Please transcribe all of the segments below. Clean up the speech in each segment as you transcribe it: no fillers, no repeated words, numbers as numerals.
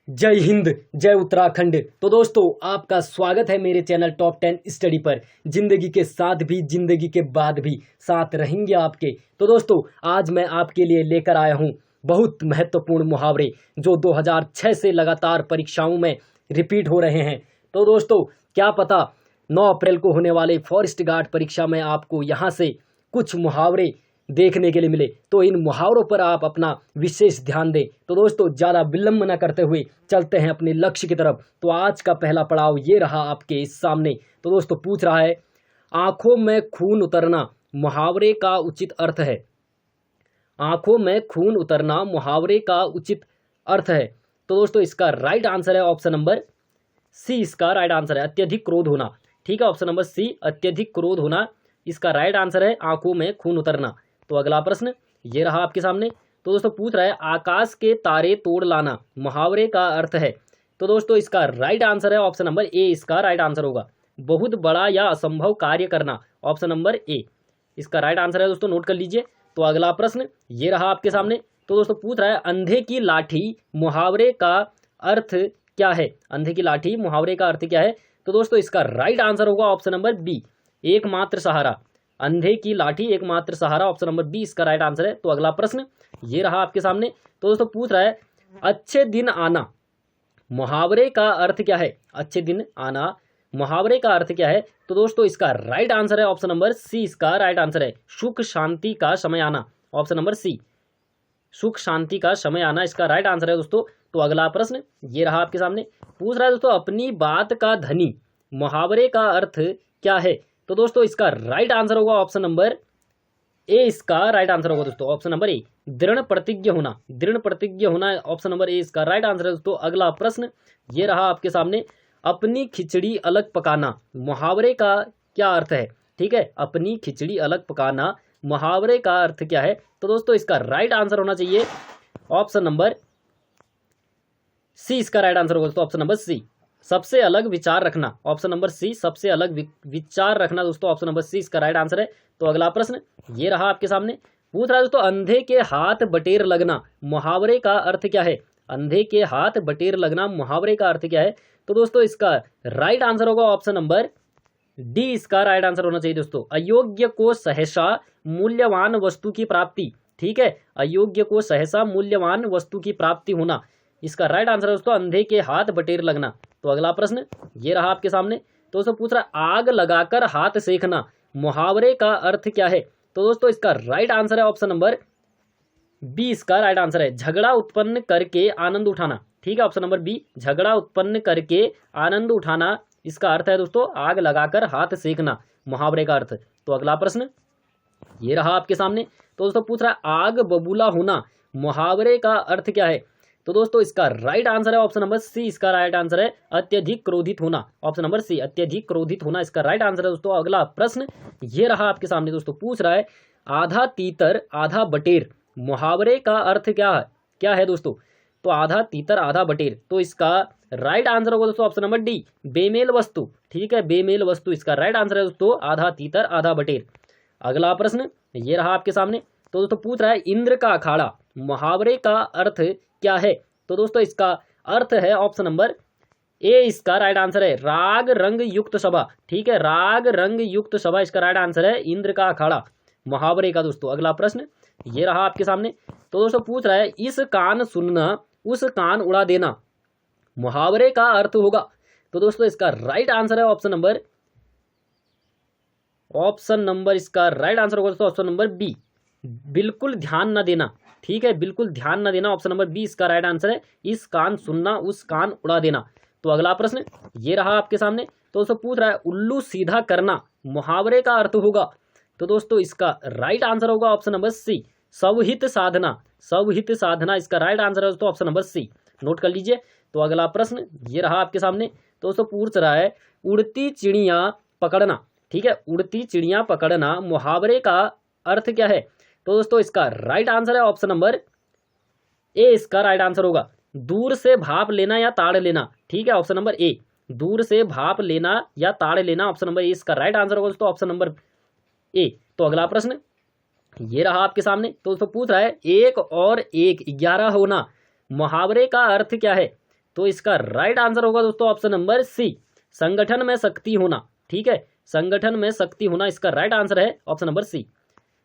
जय हिंद, जय उत्तराखंड। तो दोस्तों, आपका स्वागत है मेरे चैनल टॉप 10 स्टडी पर। जिंदगी के साथ भी, जिंदगी के बाद भी साथ रहेंगे आपके। तो दोस्तों, आज मैं आपके लिए लेकर आया हूं बहुत महत्वपूर्ण मुहावरे जो 2006 से लगातार परीक्षाओं में रिपीट हो रहे हैं। तो दोस्तों, क्या पता 9 अप्रैल को होने वाले फॉरेस्ट गार्ड परीक्षा में आपको यहाँ से कुछ मुहावरे देखने के लिए मिले, तो इन मुहावरों पर आप अपना विशेष ध्यान दें। तो दोस्तों, ज़्यादा विलंब न करते हुए चलते हैं अपने लक्ष्य की तरफ। तो आज का पहला पड़ाव ये रहा आपके सामने। तो दोस्तों, पूछ रहा है, आंखों में खून उतरना मुहावरे का उचित अर्थ है। आंखों में खून उतरना मुहावरे का उचित अर्थ है। तो दोस्तों, इसका राइट आंसर है ऑप्शन नंबर सी। इसका राइट आंसर है अत्यधिक क्रोध होना। ठीक है, ऑप्शन नंबर सी, अत्यधिक क्रोध होना इसका राइट आंसर है, आंखों में खून उतरना। तो अगला प्रश्न ये रहा आपके सामने। तो दोस्तों, पूछ रहा है, आकाश के तारे तोड़ लाना मुहावरे का अर्थ है। तो दोस्तों, इसका राइट आंसर है ऑप्शन नंबर ए। इसका राइट आंसर होगा बहुत बड़ा या असंभव कार्य करना, ऑप्शन नंबर ए इसका राइट आंसर है। दोस्तों, नोट कर लीजिए। तो अगला प्रश्न ये रहा आपके सामने। तो दोस्तों, पूछ रहा है, अंधे की लाठी मुहावरे का अर्थ क्या है। अंधे की लाठी मुहावरे का अर्थ क्या है। तो दोस्तों, इसका राइट आंसर होगा ऑप्शन नंबर बी, एकमात्र सहारा। अंधे की लाठी एकमात्र सहारा, ऑप्शन नंबर बी इसका राइट आंसर है। तो अगला प्रश्न ये रहा आपके सामने। तो दोस्तों, पूछ रहा है, अच्छे दिन आना मुहावरे का अर्थ क्या है। अच्छे दिन आना मुहावरे का अर्थ क्या है। तो दोस्तों, इसका राइट आंसर है ऑप्शन नंबर सी। इसका राइट आंसर है सुख शांति का समय आना, ऑप्शन नंबर सी, सुख शांति का समय आना इसका राइट आंसर है दोस्तों। तो अगला प्रश्न ये रहा आपके सामने। पूछ रहा है दोस्तों, अपनी बात का धनी मुहावरे का अर्थ क्या है। तो दोस्तों, इसका राइट आंसर होगा ऑप्शन नंबर ए। इसका राइट आंसर होगा दोस्तों ऑप्शन नंबर ए, दृढ़ प्रतिज्ञ होना। दृढ़ प्रतिज्ञ होना, ऑप्शन नंबर ए इसका राइट आंसर है दोस्तों। अगला प्रश्न ये रहा आपके सामने। अपनी खिचड़ी अलग पकाना मुहावरे का क्या अर्थ है। ठीक है, अपनी खिचड़ी अलग पकाना मुहावरे का अर्थ क्या है। तो दोस्तों, इसका राइट आंसर होना चाहिए ऑप्शन नंबर सी। इसका राइट आंसर होगा दोस्तों ऑप्शन नंबर सी, सबसे अलग विचार रखना, ऑप्शन नंबर सी, सबसे अलग विचार रखना दोस्तों, ऑप्शन नंबर सी इसका राइट आंसर है। तो अगला प्रश्न ये रहा आपके सामने। पूछ रहा है दोस्तों, अंधे के हाथ बटेर लगना मुहावरे का अर्थ क्या है। अंधे के हाथ बटेर लगना मुहावरे का अर्थ क्या है। तो दोस्तों, इसका राइट आंसर होगा ऑप्शन नंबर डी। इसका राइट आंसर होना चाहिए दोस्तों, अयोग्य को सहसा मूल्यवान वस्तु की प्राप्ति। ठीक है, अयोग्य को सहसा मूल्यवान वस्तु की प्राप्ति होना इसका राइट आंसर है दोस्तों, अंधे के हाथ बटेर लगना। तो अगला प्रश्न ये रहा आपके सामने। तो दोस्तों, पूछ रहा है, आग लगाकर हाथ सेकना मुहावरे का अर्थ क्या है। तो दोस्तों, इसका राइट आंसर है ऑप्शन नंबर बी। इसका राइट आंसर है झगड़ा उत्पन्न करके आनंद उठाना। ठीक है, ऑप्शन नंबर बी, झगड़ा उत्पन्न करके आनंद उठाना इसका अर्थ है दोस्तों, आग लगाकर हाथ सेकना मुहावरे का अर्थ। तो अगला प्रश्न ये रहा आपके सामने। तो दोस्तों, पूछ रहा है, आग बबूला होना मुहावरे का अर्थ क्या है। तो दोस्तों, इसका राइट आंसर है ऑप्शन नंबर सी। इसका राइट आंसर है अत्यधिक क्रोधित होना, ऑप्शन नंबर सी, अत्यधिक क्रोधित होना इसका राइट आंसर है दोस्तों। अगला प्रश्न ये रहा आपके सामने दोस्तों। पूछ रहा है, आधा तीतर आधा बटेर मुहावरे का अर्थ क्या है दोस्तों। तो आधा तीतर आधा बटेर, तो इसका राइट आंसर होगा दोस्तों ऑप्शन नंबर डी, बेमेल वस्तु। ठीक है, बेमेल वस्तु इसका राइट आंसर है दोस्तों, आधा तीतर आधा बटेर। अगला प्रश्न ये रहा आपके सामने। तो दोस्तों, पूछ रहा है, इंद्र का अखाड़ा मुहावरे का अर्थ क्या है। तो दोस्तों, इसका अर्थ है ऑप्शन नंबर ए। इसका राइट आंसर है राग रंग युक्त सभा। ठीक है, राग रंग युक्त सभा इसका राइट आंसर है, इंद्र का अखाड़ा मुहावरे का दोस्तों। अगला प्रश्न ये रहा आपके सामने। तो दोस्तों, पूछ रहा है, इस कान सुनना उस कान उड़ा देना मुहावरे का अर्थ होगा। तो दोस्तों, इसका राइट आंसर है ऑप्शन नंबर इसका राइट आंसर होगा दोस्तों ऑप्शन नंबर बी, बिल्कुल ध्यान न देना। ठीक है, बिल्कुल ध्यान न देना, ऑप्शन नंबर बी इसका राइट आंसर है, इस कान सुनना उस कान उड़ा देना। तो अगला प्रश्न ये रहा आपके सामने। तो दोस्तों, पूछ रहा है, उल्लू सीधा करना मुहावरे का अर्थ होगा। तो दोस्तों, इसका राइट आंसर होगा ऑप्शन नंबर सी, स्वहित साधना। स्वहित साधना इसका राइट आंसर है दोस्तों ऑप्शन नंबर सी, नोट कर लीजिए। तो अगला प्रश्न ये रहा आपके सामने। तो दोस्तों, पूछ रहा है, उड़ती चिड़िया पकड़ना। ठीक है, उड़ती चिड़िया पकड़ना मुहावरे का अर्थ क्या है। तो दोस्तों, इसका राइट आंसर है ऑप्शन नंबर ए। इसका राइट आंसर होगा दूर से भाप लेना या ताड़ लेना। ठीक है, ऑप्शन नंबर ए, दूर से भाप लेना या ताड़ लेना, ऑप्शन नंबर ए इसका राइट आंसर होगा दोस्तों ऑप्शन नंबर ए। तो अगला प्रश्न ये रहा आपके सामने। तो दोस्तों, पूछ रहा है, एक और एक 11 होना मुहावरे का अर्थ क्या है। तो इसका राइट आंसर होगा दोस्तों ऑप्शन नंबर सी, संगठन में शक्ति होना। ठीक है, संगठन में शक्ति होना इसका राइट आंसर है ऑप्शन नंबर सी।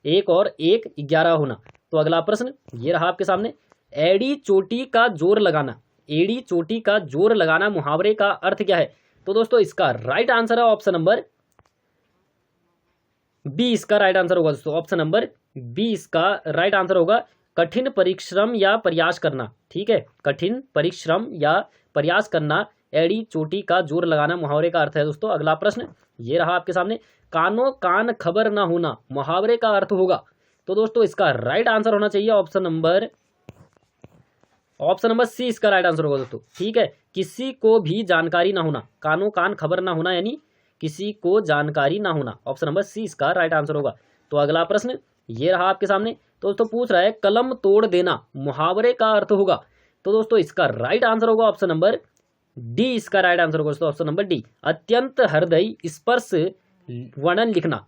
1 और 1 11 होना। तो अगला प्रश्न ये रहा आपके सामने, एड़ी चोटी का जोर लगाना। एड़ी चोटी का जोर लगाना मुहावरे का अर्थ क्या है? तो दोस्तों इसका राइट आंसर है ऑप्शन नंबर बी, इसका राइट आंसर होगा दोस्तों ऑप्शन नंबर बी, इसका राइट आंसर होगा कठिन परिश्रम या प्रयास करना। ठीक है, कठिन परिश्रम या प्रयास करना, एड़ी चोटी का जोर लगाना मुहावरे का अर्थ है दोस्तों। अगला प्रश्न ये रहा आपके सामने, कानो कान खबर ना होना मुहावरे का अर्थ होगा। तो दोस्तों इसका राइट आंसर होना चाहिए ऑप्शन नंबर सी, इसका राइट आंसर होगा दोस्तों। ठीक है, किसी को भी जानकारी ना होना, कानो कान खबर ना होना यानी किसी को जानकारी ना होना, ऑप्शन नंबर सी इसका राइट आंसर होगा। तो अगला प्रश्न ये रहा आपके सामने, तो दोस्तों पूछ रहा है कलम तोड़ देना मुहावरे का अर्थ होगा। तो दोस्तों इसका राइट आंसर होगा ऑप्शन नंबर डी, इसका राइट आंसर होगा दोस्तों ऑप्शन नंबर डी, अत्यंत हृदय स्पर्श वर्णन लिखना।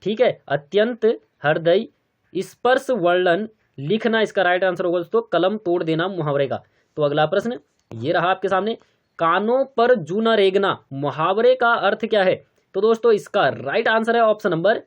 ठीक है, अत्यंत हृदय स्पर्श वर्णन लिखना इसका राइट आंसर होगा दोस्तों कलम तोड़ देना मुहावरे का। तो अगला प्रश्न ये रहा आपके सामने, कानों पर जू न रेंगना मुहावरे का अर्थ क्या है? तो दोस्तों इसका राइट आंसर है ऑप्शन नंबर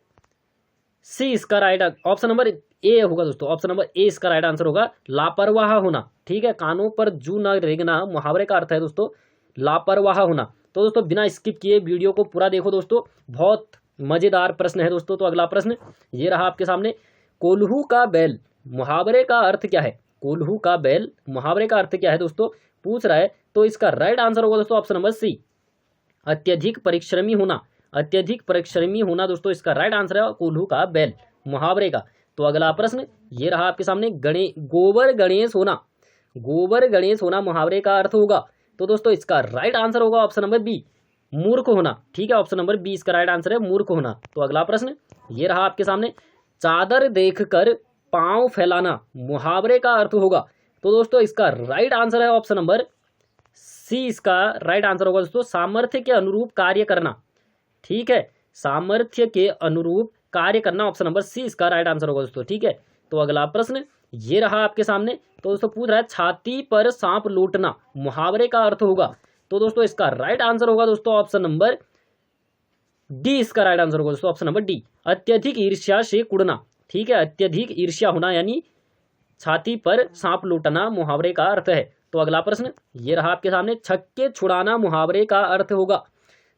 सी, इसका राइट ऑप्शन नंबर ए होगा दोस्तों, ऑप्शन नंबर ए इसका राइट आंसर होगा लापरवाह होना। ठीक है, कानों पर जू न रेंगना मुहावरे का अर्थ है दोस्तों लापरवाह होना। तो दोस्तों बिना स्किप किए वीडियो को पूरा देखो दोस्तों, बहुत मजेदार प्रश्न है दोस्तों। तो अगला प्रश्न ये रहा आपके सामने, कोल्हू का बैल मुहावरे का अर्थ क्या है? कोल्हू का बैल मुहावरे का अर्थ क्या है दोस्तों पूछ रहा है। तो इसका राइट आंसर होगा दोस्तों ऑप्शन नंबर सी, अत्यधिक परिश्रमी होना। अत्यधिक परिश्रमी होना दोस्तों इसका राइट आंसर है कोल्हू का बैल मुहावरे का। तो अगला प्रश्न ये रहा आपके सामने, गोबर गणेश होना। गोबर गणेश होना मुहावरे का अर्थ होगा। तो दोस्तों इसका राइट आंसर होगा ऑप्शन नंबर बी, मूर्ख होना। ठीक है, ऑप्शन नंबर बी इसका राइट आंसर है मूर्ख होना। तो अगला प्रश्न ये रहा आपके सामने, चादर देखकर पांव फैलाना मुहावरे का अर्थ होगा। तो दोस्तों इसका राइट आंसर है ऑप्शन नंबर सी, इसका राइट आंसर होगा दोस्तों सामर्थ्य के अनुरूप कार्य करना। ठीक है, सामर्थ्य के अनुरूप कार्य करना, ऑप्शन नंबर सी इसका राइट आंसर होगा दोस्तों। ठीक है, तो अगला प्रश्न ये रहा आपके सामने, तो दोस्तों पूछ रहा है छाती पर सांप लूटना मुहावरे का अर्थ होगा। तो दोस्तों इसका राइट आंसर होगा दोस्तों ऑप्शन नंबर डी, इसका राइट आंसर होगा दोस्तों ऑप्शन नंबर डी, अत्यधिक ईर्ष्या से कुड़ना। ठीक है, अत्यधिक ईर्ष्या होना यानी छाती पर सांप लूटना मुहावरे का अर्थ है। तो अगला प्रश्न ये रहा आपके सामने, छक्के छुड़ाना मुहावरे का अर्थ होगा।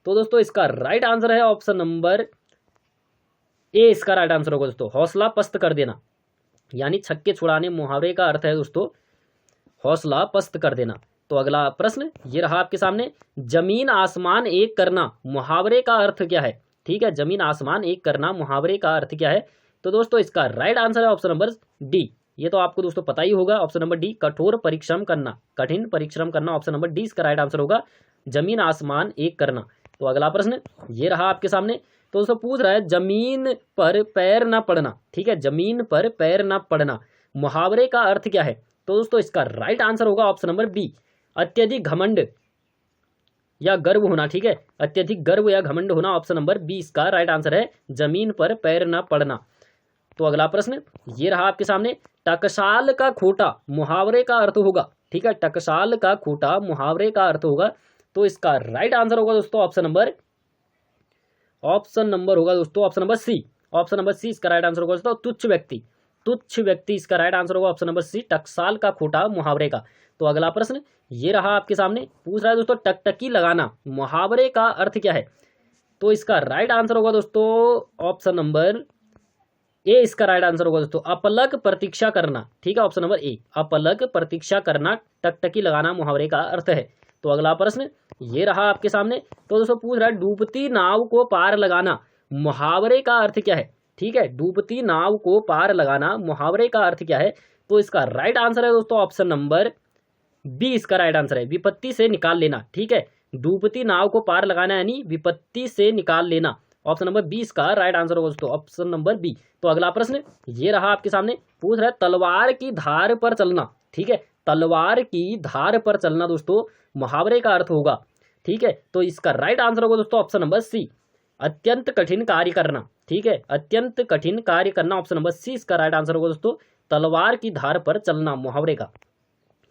तो दोस्तों इसका राइट आंसर है ऑप्शन नंबर ए, इसका राइट आंसर होगा दोस्तों हौसला पस्त कर देना, यानी छक्के छुड़ाने मुहावरे का अर्थ है दोस्तों हौसला पस्त कर देना। तो अगला प्रश्न ये रहा आपके सामने, जमीन आसमान एक करना मुहावरे का अर्थ क्या है? ठीक है, जमीन आसमान एक करना मुहावरे का अर्थ क्या है? तो दोस्तों इसका राइट आंसर है ऑप्शन नंबर डी, ये तो आपको दोस्तों पता ही होगा, ऑप्शन नंबर डी, कठोर परिश्रम करना, कठिन परिश्रम करना, ऑप्शन नंबर डी इसका राइट आंसर होगा जमीन आसमान एक करना। तो अगला प्रश्न ये रहा आपके सामने, तो दोस्तों पूछ रहा है जमीन पर पैर ना पड़ना। ठीक है, जमीन पर पैर ना पड़ना मुहावरे का अर्थ क्या है? तो दोस्तों इसका राइट आंसर होगा ऑप्शन नंबर बी, अत्यधिक घमंड या गर्व होना। ठीक है, अत्यधिक गर्व या घमंड होना, ऑप्शन नंबर बी इसका राइट आंसर है जमीन पर पैर ना पड़ना। तो अगला प्रश्न ये रहा आपके सामने, टकसाल का खोटा मुहावरे का अर्थ होगा। ठीक है, टकसाल का खोटा मुहावरे का अर्थ होगा। तो इसका राइट आंसर होगा दोस्तों ऑप्शन नंबर होगा दोस्तों option number C, option number C इसका राइट आंसर होगा दोस्तों तुच्छ व्यक्ति। तुच्छ व्यक्ति इसका राइट आंसर होगा ऑप्शन नंबर सी, टकसाल का खोटा मुहावरे का। तो अगला प्रश्न ये रहा आपके सामने, पूछ रहा है दोस्तों टकटकी लगाना मुहावरे का अर्थ क्या है? तो इसका राइट आंसर होगा दोस्तों ऑप्शन नंबर ए, इसका राइट आंसर होगा दोस्तों अपलक प्रतीक्षा करना। ठीक है, ऑप्शन नंबर ए, अपलक प्रतीक्षा करना टकटकी लगाना मुहावरे का अर्थ है। तो अगला प्रश्न ये रहा आपके सामने, तो दोस्तों पूछ रहा है डूबती नाव को पार लगाना मुहावरे का अर्थ क्या है? ठीक है, डूबती नाव को पार लगाना मुहावरे का अर्थ क्या है? तो इसका राइट आंसर है दोस्तों ऑप्शन नंबर बी, इसका राइट आंसर है विपत्ति से निकाल लेना। ठीक है, डूबती नाव को पार लगाना यानी विपत्ति से निकाल लेना, ऑप्शन नंबर बी इसका राइट आंसर होगा दोस्तों ऑप्शन नंबर बी। तो अगला प्रश्न ये रहा आपके सामने, पूछ रहा है तलवार की धार पर चलना। ठीक है, तलवार की धार पर चलना दोस्तों मुहावरे का अर्थ होगा। ठीक है, तो इसका राइट आंसर होगा दोस्तों ऑप्शन नंबर सी, अत्यंत कठिन कार्य करना। ठीक है, अत्यंत कठिन कार्य करना, ऑप्शन नंबर सी इसका राइट आंसर होगा दोस्तों तलवार की धार पर चलना मुहावरे का।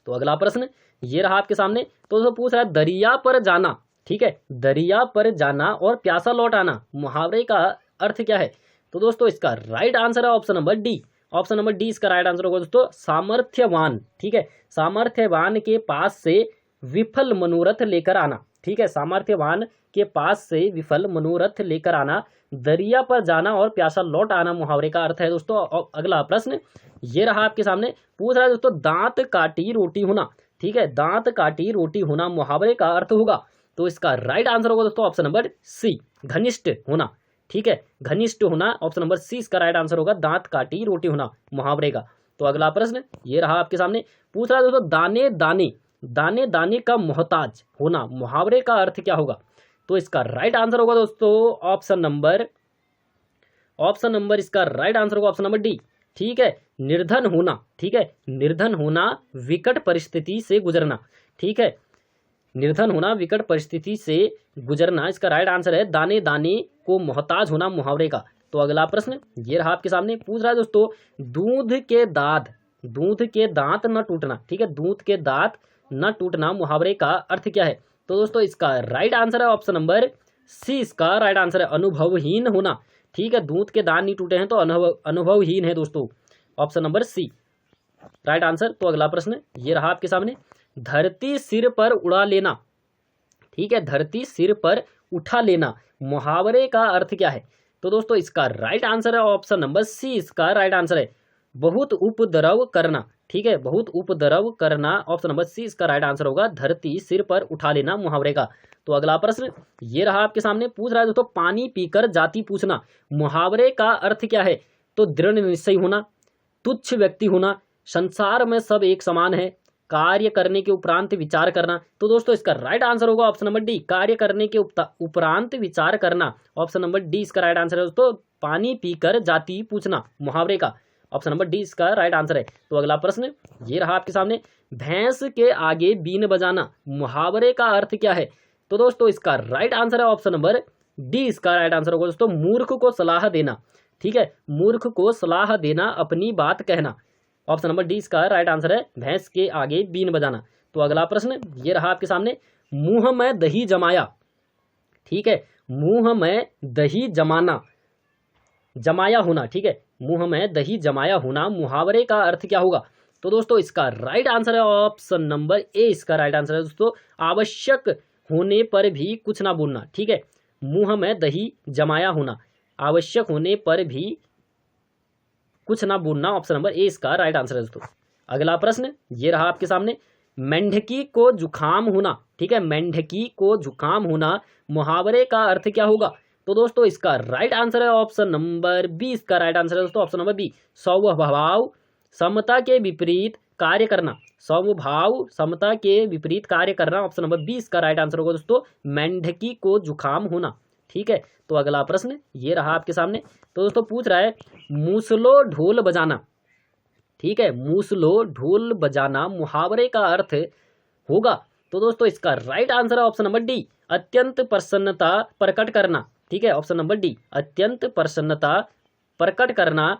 तो अगला प्रश्न ये रहा आपके सामने। तो दोस्तों पूछ रहा है दरिया पर जाना, ठीक है, दरिया पर जाना और प्यासा लौट आना मुहावरे का अर्थ क्या है? तो दोस्तों इसका राइट आंसर है option number D. Option number D इसका राइट आंसर होगा दोस्तों, सामर्थ्यवान। ठीक है, सामर्थ्यवान के पास से विफल मनोरथ लेकर आना। ठीक है, सामर्थ्यवान के पास से विफल मनोरथ लेकर आना, दरिया पर जाना और प्यासा लौट आना मुहावरे का अर्थ है दोस्तों। और अगला प्रश्न ये रहा आपके सामने। पूछ रहा है दोस्तों दांत काटी रोटी होना। ठीक है, दांत काटी रोटी होना मुहावरे का अर्थ होगा। तो इसका राइट आंसर होगा दोस्तों ऑप्शन नंबर सी, घनिष्ठ होना। ठीक है, घनिष्ठ होना, ऑप्शन नंबर सी इसका राइट आंसर होगा, दांत काटी रोटी होना मुहावरे का। तो अगला प्रश्न ये रहा आपके सामने। पूछ रहा है दोस्तों दाने दाने, दाने दाने का मोहताज होना मुहावरे का अर्थ क्या होगा? तो इसका राइट आंसर होगा दोस्तों ऑप्शन नंबर इसका राइट आंसर होगा ऑप्शन नंबर डी। ठीक है, निर्धन होना। ठीक है, निर्धन होना, विकट परिस्थिति से गुजरना। ठीक है, निर्धन होना, विकट परिस्थिति से गुजरना, इसका राइट आंसर है दाने दाने को मोहताज होना मुहावरे का। तो अगला प्रश्न ये रहा आपके सामने। पूछ रहा है दोस्तों दूध के दांत न टूटना। ठीक है, दूध के दांत न टूटना मुहावरे का अर्थ क्या है? तो दोस्तों इसका राइट आंसर है ऑप्शन नंबर सी, इसका राइट आंसर है अनुभवहीन होना। ठीक है, दूध के दांत नहीं टूटे हैं तो अनुभवहीन है दोस्तों, option number C right answer. तो अगला प्रश्न ये रहा आपके सामने। धरती सिर पर उड़ा लेना। ठीक है, धरती सिर पर उठा लेना मुहावरे का अर्थ क्या है? तो दोस्तों इसका राइट आंसर है ऑप्शन नंबर सी, इसका राइट आंसर है बहुत उपद्रव करना। ठीक है, बहुत उपद्रव करना, ऑप्शन नंबर सी इसका राइट आंसर होगा, धरती सिर पर उठा लेना मुहावरे का। तो अगला प्रश्न ये रहा आपके सामने। पूछ रहा है दोस्तों पानी पीकर जाति पूछना मुहावरे का अर्थ क्या है? तो दृढ़ निश्चय होना, तुच्छ व्यक्ति होना, संसार में सब एक समान है, कार्य करने के उपरांत विचार करना। तो दोस्तों इसका राइट आंसर होगा ऑप्शन नंबर डी, कार्य करने के उपरांत विचार करना, ऑप्शन नंबर डी इसका राइट आंसर है दोस्तों, पानी पीकर जाति पूछना मुहावरे का, ऑप्शन नंबर डी इसका राइट आंसर है। तो अगला प्रश्न ये रहा आपके सामने। भैंस के आगे बीन बजाना मुहावरे का अर्थ क्या है? तो दोस्तों इसका राइट आंसर है ऑप्शन नंबर डी, इसका राइट आंसर होगा दोस्तों, मूर्ख को सलाह देना। ठीक है, मूर्ख को सलाह देना, अपनी बात कहना, ऑप्शन नंबर डी इसका राइट आंसर है, भैंस के आगे बीन बजाना। तो अगला प्रश्न ये रहा आपके सामने। मुंह में दही जमाया। ठीक है, मुंह में दही जमाना, जमाया होना। ठीक है, मुंह में दही जमाया होना मुहावरे का अर्थ क्या होगा? तो दोस्तों इसका राइट आंसर है ऑप्शन नंबर ए, इसका राइट आंसर है दोस्तों, आवश्यक होने पर भी कुछ ना बोलना। ठीक है, मुंह में दही जमाया होना, आवश्यक होने पर भी कुछ ना बोलना, ऑप्शन नंबर ए इसका राइट आंसर है दोस्तों। अगला प्रश्न ये रहा आपके सामने। मेंढकी को जुकाम होना। ठीक है, मेंढकी को जुकाम होना मुहावरे का अर्थ क्या होगा? तो दोस्तों इसका राइट आंसर है ऑप्शन नंबर बी, इसका राइट आंसर है दोस्तों, ऑप्शन नंबर बी, स्वभाव समता के विपरीत कार्य करना, स्वभाव समता के विपरीत कार्य करना, ऑप्शन नंबर बी इसका राइट आंसर होगा दोस्तों, मेंढकी को जुकाम होना। ठीक है, तो अगला प्रश्न ये रहा आपके सामने। तो दोस्तों पूछ रहा है मूसलो ढोल बजाना। ठीक है, मूसलो ढोल बजाना मुहावरे का अर्थ होगा। तो दोस्तों इसका राइट आंसर है ऑप्शन नंबर डी, अत्यंत प्रसन्नता प्रकट करना। ठीक है, ऑप्शन नंबर डी, अत्यंत प्रसन्नता प्रकट करना,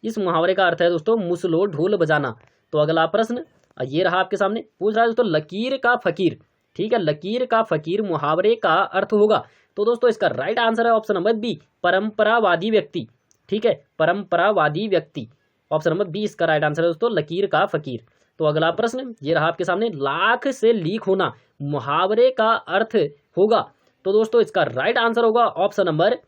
इस मुहावरे का अर्थ है दोस्तों मूसलो ढोल बजाना। तो अगला प्रश्न ये रहा आपके सामने। पूछ रहा है दोस्तों लकीर का फकीर। ठीक है, लकीर का फकीर मुहावरे का अर्थ होगा। तो दोस्तों इसका राइट आंसर है ऑप्शन नंबर बी, परंपरावादी व्यक्ति। ठीक है, परंपरावादी व्यक्ति, ऑप्शन नंबर बी इसका राइट आंसर है दोस्तों, लकीर का फकीर। तो अगला प्रश्न ये रहा आपके सामने। लाख से लीक होना मुहावरे का अर्थ होगा। तो दोस्तों इसका राइट आंसर होगा ऑप्शन नंबर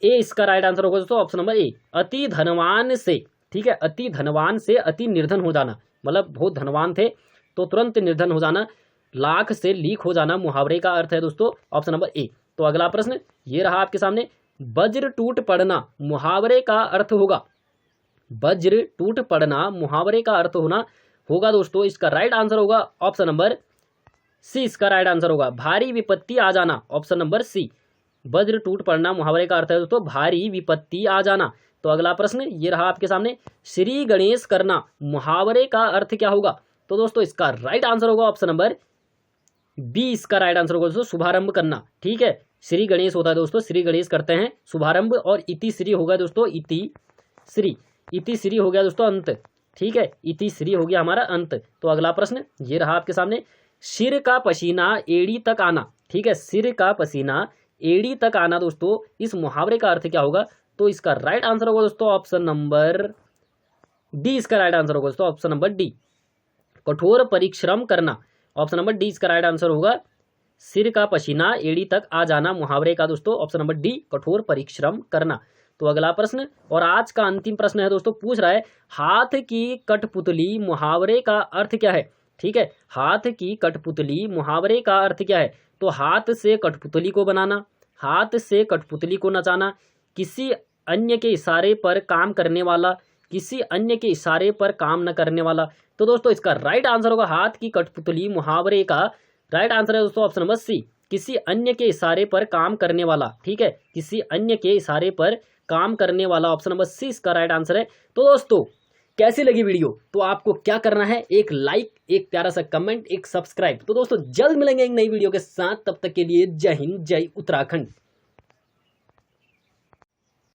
ए, इसका राइट आंसर होगा दोस्तों, ऑप्शन नंबर ए, अति धनवान से। ठीक है, अति धनवान से अति निर्धन हो जाना, मतलब बहुत धनवान थे तो तुरंत निर्धन हो जाना, लाख से लीक हो जाना मुहावरे का अर्थ है दोस्तों, ऑप्शन नंबर ए। तो अगला प्रश्न ये रहा आपके सामने। वज्र टूट पड़ना मुहावरे का अर्थ होगा। वज्र टूट पड़ना मुहावरे का अर्थ होगा दोस्तों, इसका राइट आंसर होगा ऑप्शन नंबर सी, इसका राइट आंसर होगा, भारी विपत्ति आ जाना, ऑप्शन नंबर सी, वज्र टूट पड़ना मुहावरे का अर्थ है दोस्तों, भारी विपत्ति आ जाना। तो अगला प्रश्न ये रहा आपके सामने। श्री गणेश करना मुहावरे का अर्थ क्या होगा? तो दोस्तों इसका राइट आंसर होगा ऑप्शन नंबर बी, इसका राइट आंसर होगा दोस्तों, शुभारंभ करना। ठीक है, श्री गणेश होता है दोस्तों, श्री गणेश करते हैं शुभारंभ, और इति श्री होगा दोस्तों, इति श्री हो गया दोस्तों अंत। ठीक है, इति श्री हो गया हमारा अंत। तो अगला प्रश्न ये रहा आपके सामने, सिर का पसीना एड़ी तक आना। ठीक है, सिर का पसीना एड़ी तक आना दोस्तों, इस मुहावरे का अर्थ क्या होगा? तो इसका राइट आंसर होगा दोस्तों ऑप्शन नंबर डी, इसका राइट आंसर होगा दोस्तों ऑप्शन नंबर डी, कठोर परिश्रम करना। ऑप्शन नंबर डी इसका राइट आंसर होगा, सिर का पसीना एड़ी तक आ जाना मुहावरे का दोस्तों ऑप्शन नंबर डी, कठोर परिश्रम करना। तो अगला प्रश्न और आज का अंतिम प्रश्न है दोस्तों, पूछ रहा है हाथ की कठपुतली मुहावरे का अर्थ क्या है? ठीक है, हाथ की कठपुतली मुहावरे का अर्थ क्या है? तो हाथ से कठपुतली को बनाना, हाथ से कठपुतली को नचाना, किसी अन्य के इशारे पर काम करने वाला, किसी अन्य के इशारे पर काम न करने वाला। तो दोस्तों इसका राइट आंसर होगा हाथ की कठपुतली मुहावरे का राइट आंसर है दोस्तों ऑप्शन नंबर सी, किसी अन्य के इशारे पर काम करने वाला। ठीक है, किसी अन्य के इशारे पर काम करने वाला, ऑप्शन नंबर सी इसका राइट आंसर है। तो दोस्तों कैसी लगी वीडियो? तो आपको क्या करना है, एक लाइक, एक प्यारा सा कमेंट, एक सब्सक्राइब। तो दोस्तों जल्द मिलेंगे एक नई वीडियो के साथ, तब तक के लिए जय हिंद, जय उत्तराखंड।